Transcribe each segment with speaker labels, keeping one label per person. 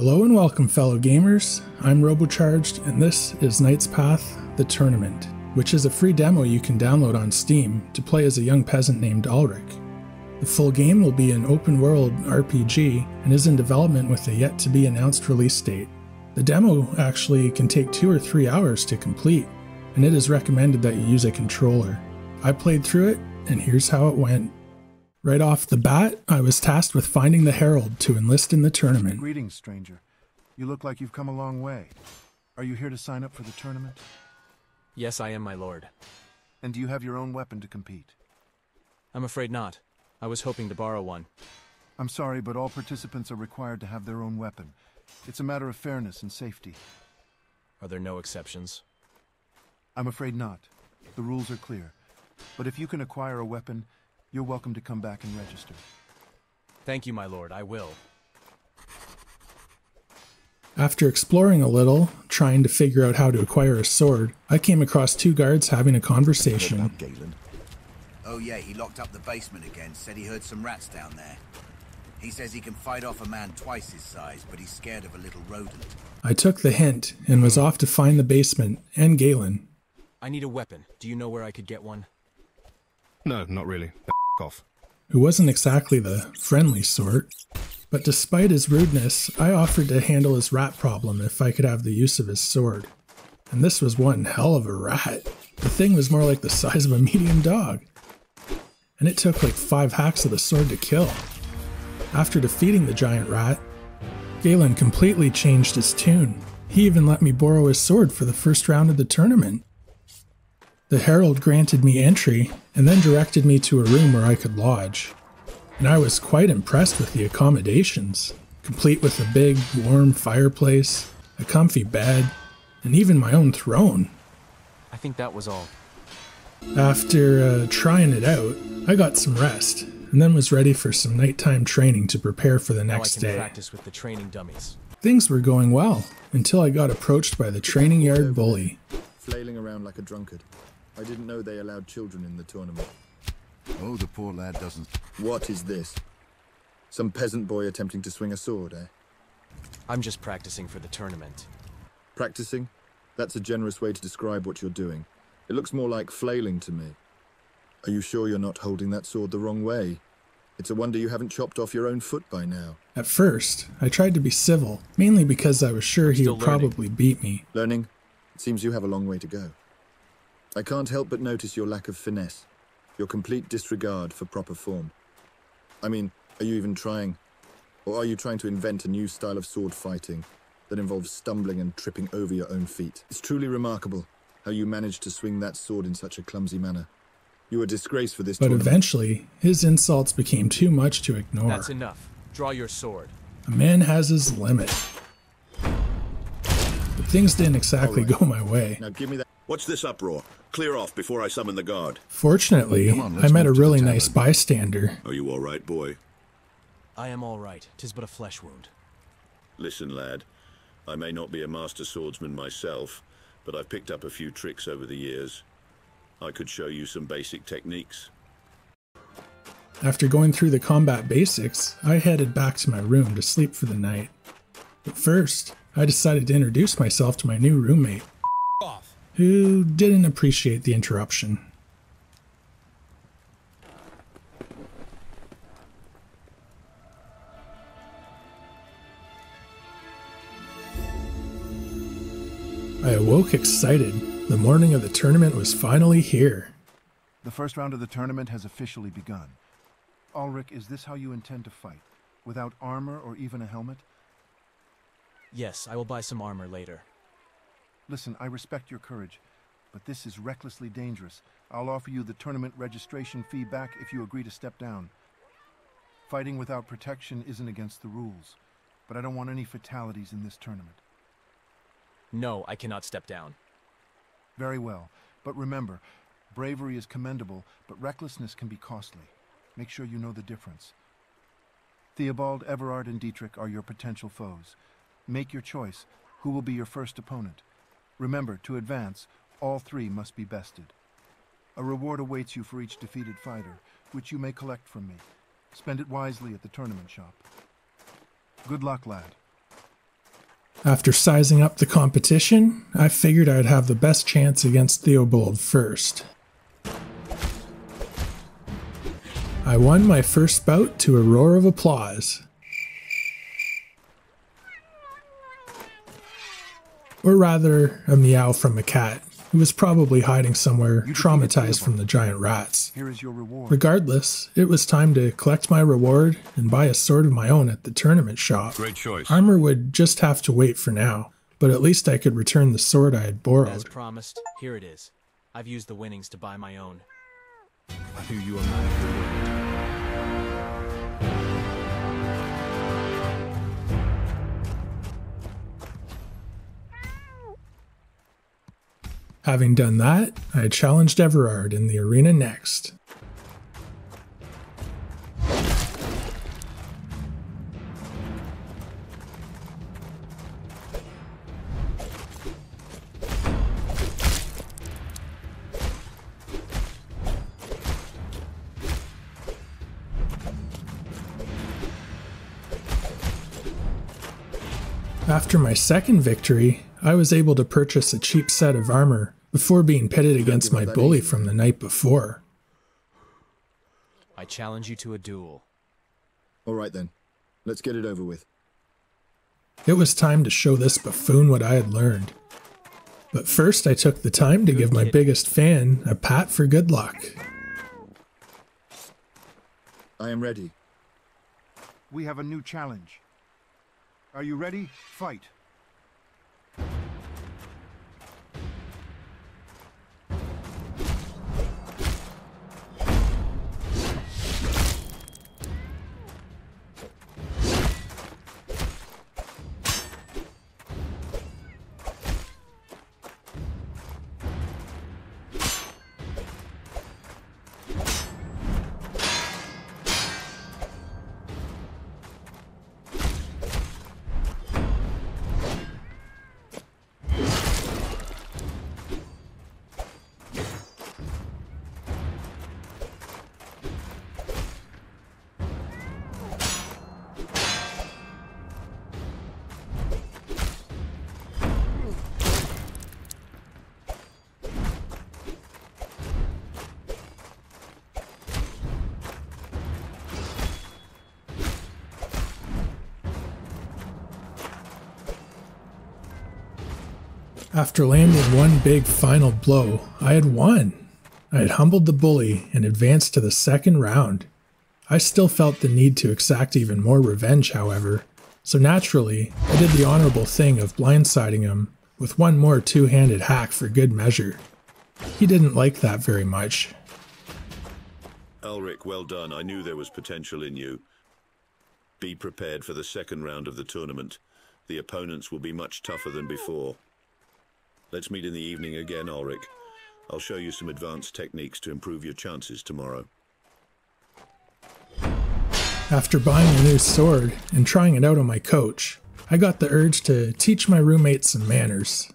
Speaker 1: Hello and welcome, fellow gamers. I'm RoboCharged, and this is Knight's Path: The Tournament, which is a free demo you can download on Steam to play as a young peasant named Ulrich. The full game will be an open-world RPG and is in development with a yet-to-be-announced release date. The demo actually can take 2 or 3 hours to complete, and it is recommended that you use a controller. I played through it, and here's how it went. Right off the bat, I was tasked with finding the Herald to enlist in the tournament.
Speaker 2: Greetings, stranger. You look like you've come a long way. Are you here to sign up for the tournament?
Speaker 3: Yes, I am, my lord.
Speaker 2: And do you have your own weapon to compete?
Speaker 3: I'm afraid not. I was hoping to borrow one.
Speaker 2: I'm sorry, but all participants are required to have their own weapon. It's a matter of fairness and safety.
Speaker 3: Are there no exceptions?
Speaker 2: I'm afraid not. The rules are clear. But if you can acquire a weapon, you're welcome to come back and register.
Speaker 3: Thank you, my lord. I will.
Speaker 1: After exploring a little, trying to figure out how to acquire a sword, I came across 2 guards having a conversation.
Speaker 4: Oh yeah, he locked up the basement again, said he heard some rats down there. He says he can fight off a man twice his size, but he's scared of a little rodent.
Speaker 1: I took the hint and was off to find the basement and Galen.
Speaker 3: I need a weapon. Do you know where I could get one?
Speaker 5: No, not really. Off.
Speaker 1: Who wasn't exactly the friendly sort. But despite his rudeness, I offered to handle his rat problem if I could have the use of his sword. And this was one hell of a rat. The thing was more like the size of a medium dog. And it took like 5 hacks of the sword to kill. After defeating the giant rat, Galen completely changed his tune. He even let me borrow his sword for the first round of the tournament. The Herald granted me entry and then directed me to a room where I could lodge. And I was quite impressed with the accommodations, complete with a big, warm fireplace, a comfy bed, and even my own throne.
Speaker 3: I think that was all.
Speaker 1: After trying it out, I got some rest, and then was ready for some nighttime training to prepare for the next day.
Speaker 3: Now I can practice with the training dummies.
Speaker 1: Things were going well, until I got approached by the training yard bully.
Speaker 6: Flailing around like a drunkard. I didn't know they allowed children in the tournament.
Speaker 4: Oh, the poor lad doesn't...
Speaker 6: What is this? Some peasant boy attempting to swing a sword, eh?
Speaker 3: I'm just practicing for the tournament.
Speaker 6: Practicing? That's a generous way to describe what you're doing. It looks more like flailing to me. Are you sure you're not holding that sword the wrong way? It's a wonder you haven't chopped off your own foot by now.
Speaker 1: At first, I tried to be civil, mainly because I was sure he would probably beat me.
Speaker 6: Learning? It seems you have a long way to go. I can't help but notice your lack of finesse, your complete disregard for proper form. I mean, are you even trying? Or are you trying to invent a new style of sword fighting that involves stumbling and tripping over your own feet? It's truly remarkable how you managed to swing that sword in such a clumsy manner. You are a disgrace for this tournament.
Speaker 1: But eventually, his insults became too much to ignore.
Speaker 3: That's enough. Draw your sword.
Speaker 1: A man has his limit. But things didn't exactly go my way.
Speaker 6: Now give me that.
Speaker 7: What's this uproar? Clear off before I summon the guard.
Speaker 1: Fortunately, I met a really nice bystander.
Speaker 7: Are you all right, boy?
Speaker 3: I am all right. 'Tis but a flesh wound.
Speaker 7: Listen, lad. I may not be a master swordsman myself, but I've picked up a few tricks over the years. I could show you some basic techniques.
Speaker 1: After going through the combat basics, I headed back to my room to sleep for the night. But first, I decided to introduce myself to my new roommate, who didn't appreciate the interruption. I awoke excited. The morning of the tournament was finally here.
Speaker 2: The first round of the tournament has officially begun. Ulrich, is this how you intend to fight? Without armor or even a helmet?
Speaker 3: Yes, I will buy some armor later.
Speaker 2: Listen, I respect your courage, but this is recklessly dangerous. I'll offer you the tournament registration fee back if you agree to step down. Fighting without protection isn't against the rules, but I don't want any fatalities in this tournament.
Speaker 3: No, I cannot step down.
Speaker 2: Very well, but remember, bravery is commendable, but recklessness can be costly. Make sure you know the difference. Theobald, Everard, and Dietrich are your potential foes. Make your choice. Who will be your first opponent? Remember, to advance, all 3 must be bested. A reward awaits you for each defeated fighter, which you may collect from me. Spend it wisely at the tournament shop. Good luck, lad.
Speaker 1: After sizing up the competition, I figured I'd have the best chance against Theobald first. I won my first bout to a roar of applause. Or rather, a meow from a cat, who was probably hiding somewhere traumatized from the giant rats.
Speaker 2: Here is your reward.
Speaker 1: Regardless, it was time to collect my reward and buy a sword of my own at the tournament shop.
Speaker 5: Great choice.
Speaker 1: Armor would just have to wait for now, but at least I could return the sword I had
Speaker 3: As
Speaker 1: borrowed.
Speaker 3: promised, here it is. I've used the winnings to buy my own.
Speaker 5: I knew you were a man of your word.
Speaker 1: Having done that, I challenged Everard in the arena next. After my second victory, I was able to purchase a cheap set of armor before being pitted against my bully from the night before.
Speaker 3: I challenge you to a duel.
Speaker 6: All right then, let's get it over with.
Speaker 1: It was time to show this buffoon what I had learned. But first I took the time to give my biggest fan a pat for good luck.
Speaker 6: I am ready.
Speaker 2: We have a new challenge. Are you ready? Fight.
Speaker 1: After landing one big final blow, I had won. I had humbled the bully and advanced to the second round. I still felt the need to exact even more revenge, however, so naturally, I did the honorable thing of blindsiding him with one more two-handed hack for good measure. He didn't like that very much.
Speaker 7: Ulrich, well done. I knew there was potential in you. Be prepared for the second round of the tournament. The opponents will be much tougher than before. Let's meet in the evening again, Ulrich. I'll show you some advanced techniques to improve your chances tomorrow.
Speaker 1: After buying a new sword and trying it out on my coach, I got the urge to teach my roommate some manners.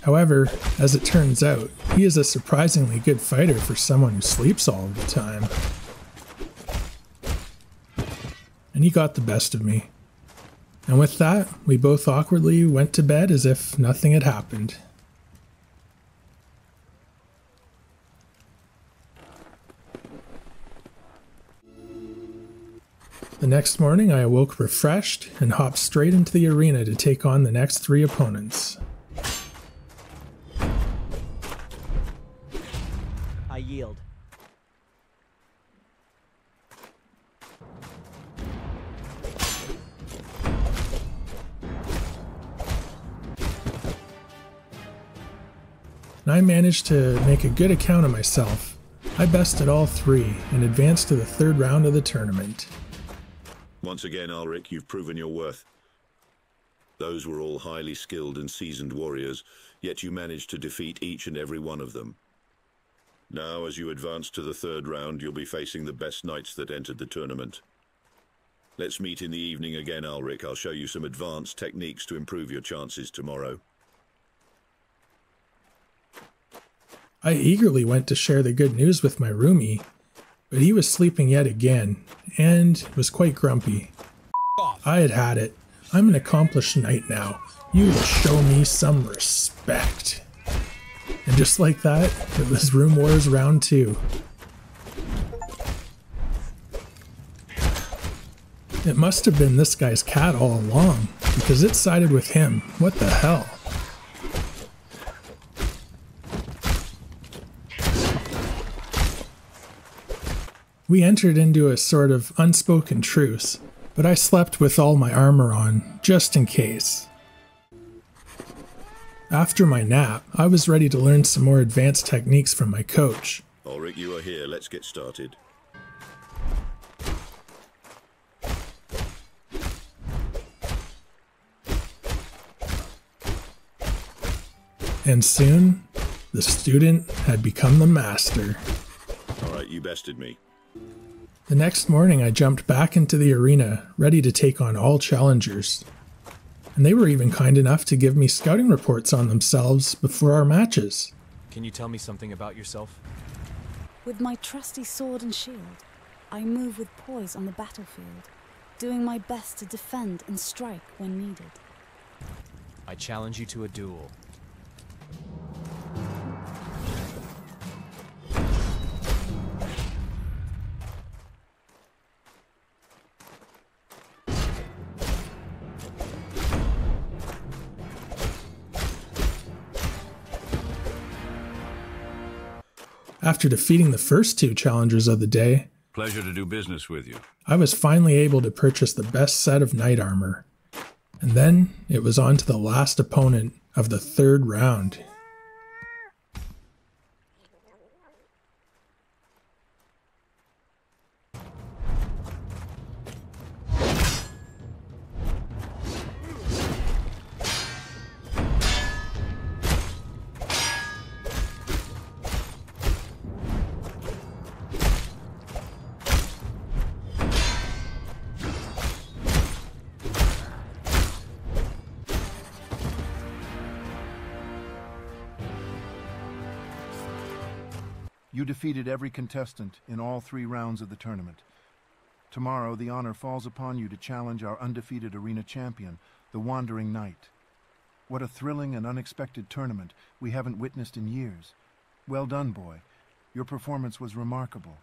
Speaker 1: However, as it turns out, he is a surprisingly good fighter for someone who sleeps all of the time. And he got the best of me. And with that, we both awkwardly went to bed as if nothing had happened. The next morning, I awoke refreshed and hopped straight into the arena to take on the next 3 opponents.
Speaker 8: I yield.
Speaker 1: And I managed to make a good account of myself. I bested all 3 and advanced to the 3rd round of the tournament.
Speaker 7: Once again, Ulrich, you've proven your worth. Those were all highly skilled and seasoned warriors, yet you managed to defeat each and every one of them. Now, as you advance to the 3rd round, you'll be facing the best knights that entered the tournament. Let's meet in the evening again, Ulrich. I'll show you some advanced techniques to improve your chances tomorrow.
Speaker 1: I eagerly went to share the good news with my roomie, But he was sleeping yet again, and was quite grumpy. I had had it. I'm an accomplished knight now. You will show me some respect. And just like that, it was Room Wars round 2. It must have been this guy's cat all along, because it sided with him. What the hell? We entered into a sort of unspoken truce, but I slept with all my armor on, just in case. After my nap, I was ready to learn some more advanced techniques from my coach.
Speaker 7: Ulrich, you are here. Let's get started.
Speaker 1: And soon, the student had become the master.
Speaker 7: All right, you bested me.
Speaker 1: The next morning, I jumped back into the arena, ready to take on all challengers. And they were even kind enough to give me scouting reports on themselves before our matches.
Speaker 3: Can you tell me something about yourself?
Speaker 8: With my trusty sword and shield, I move with poise on the battlefield, doing my best to defend and strike when needed.
Speaker 3: I challenge you to a duel.
Speaker 1: After defeating the first 2 challengers of the day,
Speaker 5: Pleasure to do business with you.
Speaker 1: I was finally able to purchase the best set of knight armor. And then it was on to the last opponent of the 3rd round.
Speaker 2: You defeated every contestant in all 3 rounds of the tournament. Tomorrow, the honor falls upon you to challenge our undefeated arena champion, the Wandering Knight. What a thrilling and unexpected tournament we haven't witnessed in years. Well done, boy. Your performance was remarkable.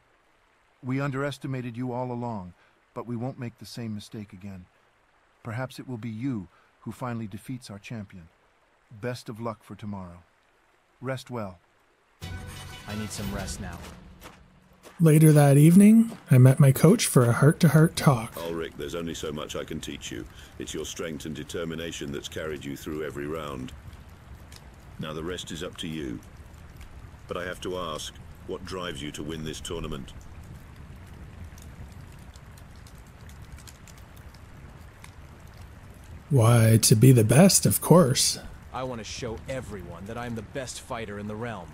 Speaker 2: We underestimated you all along, but we won't make the same mistake again. Perhaps it will be you who finally defeats our champion. Best of luck for tomorrow. Rest well.
Speaker 3: I need some rest now.
Speaker 1: Later that evening, I met my coach for a heart-to-heart talk.
Speaker 7: Ulrich, there's only so much I can teach you. It's your strength and determination that's carried you through every round. Now the rest is up to you. But I have to ask, what drives you to win this tournament?
Speaker 1: Why, to be the best, of course.
Speaker 3: I want to show everyone that I'm the best fighter in the realm.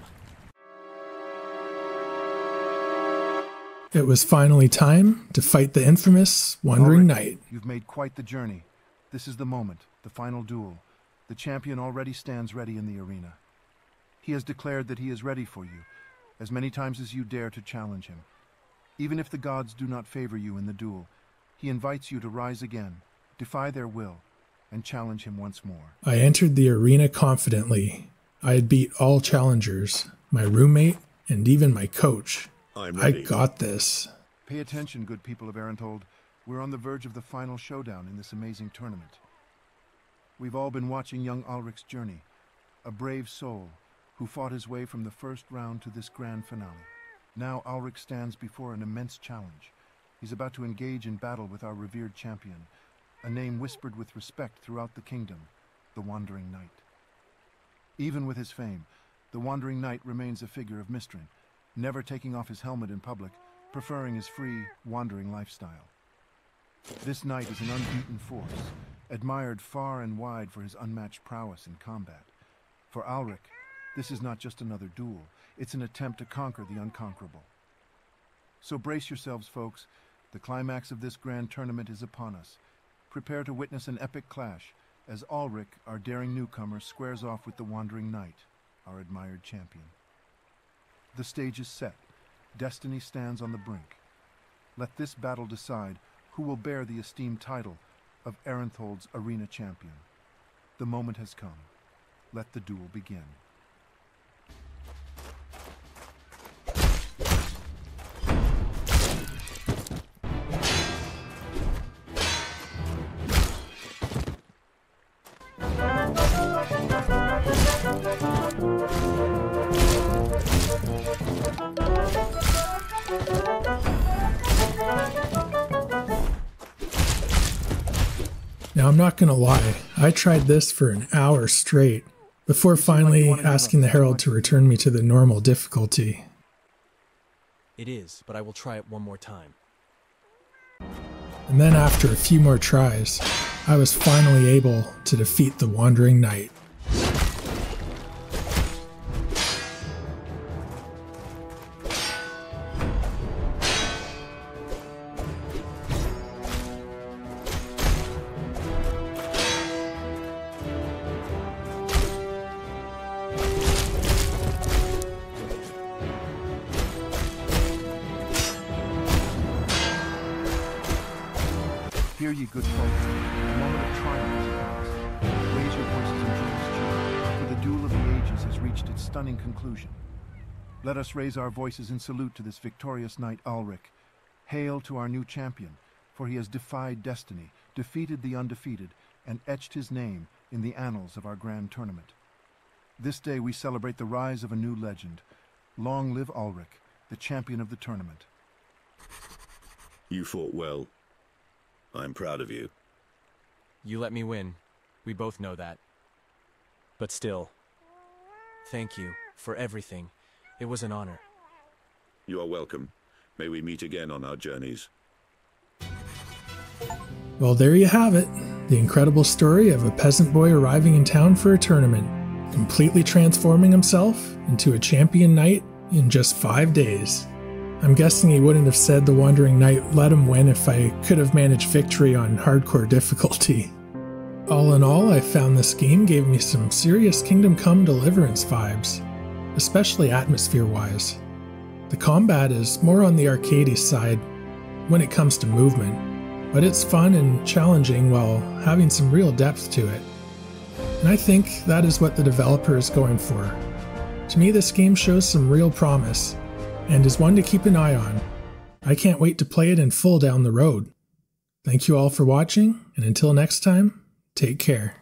Speaker 1: It was finally time to fight the infamous Wandering Knight.
Speaker 2: You've made quite the journey. This is the moment, the final duel. The champion already stands ready in the arena. He has declared that he is ready for you, as many times as you dare to challenge him. Even if the gods do not favor you in the duel, he invites you to rise again, defy their will, and challenge him once more.
Speaker 1: I entered the arena confidently. I had beat all challengers, my roommate, and even my coach.
Speaker 7: I'm
Speaker 1: I
Speaker 7: ready.
Speaker 1: got this.
Speaker 2: Pay attention, good people of Arentold. We're on the verge of the final showdown in this amazing tournament. We've all been watching young Ulrich's journey, a brave soul who fought his way from the first round to this grand finale. Now Ulrich stands before an immense challenge. He's about to engage in battle with our revered champion, a name whispered with respect throughout the kingdom, the Wandering Knight. Even with his fame, the Wandering Knight remains a figure of mystery, never taking off his helmet in public, preferring his free, wandering lifestyle. This knight is an unbeaten force, admired far and wide for his unmatched prowess in combat. For Ulrich, this is not just another duel, it's an attempt to conquer the unconquerable. So brace yourselves, folks. The climax of this grand tournament is upon us. Prepare to witness an epic clash as Ulrich, our daring newcomer, squares off with the Wandering Knight, our admired champion. The stage is set. Destiny stands on the brink. Let this battle decide who will bear the esteemed title of Arenthold's arena champion. The moment has come. Let the duel begin.
Speaker 1: Now, I'm not gonna lie, I tried this for an hour straight before finally asking the Herald to return me to the normal difficulty.
Speaker 3: It is, but I will try it one more time.
Speaker 1: And then after a few more tries, I was finally able to defeat the Wandering Knight.
Speaker 2: Hear ye, good folk, a moment of triumph has passed. Raise your voices in joyous cheer, for the duel of the ages has reached its stunning conclusion. Let us raise our voices in salute to this victorious knight Ulrich. Hail to our new champion, for he has defied destiny, defeated the undefeated, and etched his name in the annals of our grand tournament. This day we celebrate the rise of a new legend. Long live Ulrich, the champion of the tournament.
Speaker 7: You fought well. I'm proud of you.
Speaker 3: You let me win. We both know that. But still, thank you for everything. It was an honor.
Speaker 7: You are welcome. May we meet again on our journeys.
Speaker 1: Well, there you have it. The incredible story of a peasant boy arriving in town for a tournament, completely transforming himself into a champion knight in just 5 days. I'm guessing he wouldn't have said the Wandering Knight let him win if I could have managed victory on hardcore difficulty. All in all, I found this game gave me some serious Kingdom Come Deliverance vibes, especially atmosphere-wise. The combat is more on the arcadey side when it comes to movement, but it's fun and challenging while having some real depth to it. And I think that is what the developer is going for. To me, this game shows some real promise, and is one to keep an eye on. I can't wait to play it in full down the road. Thank you all for watching, and until next time, take care.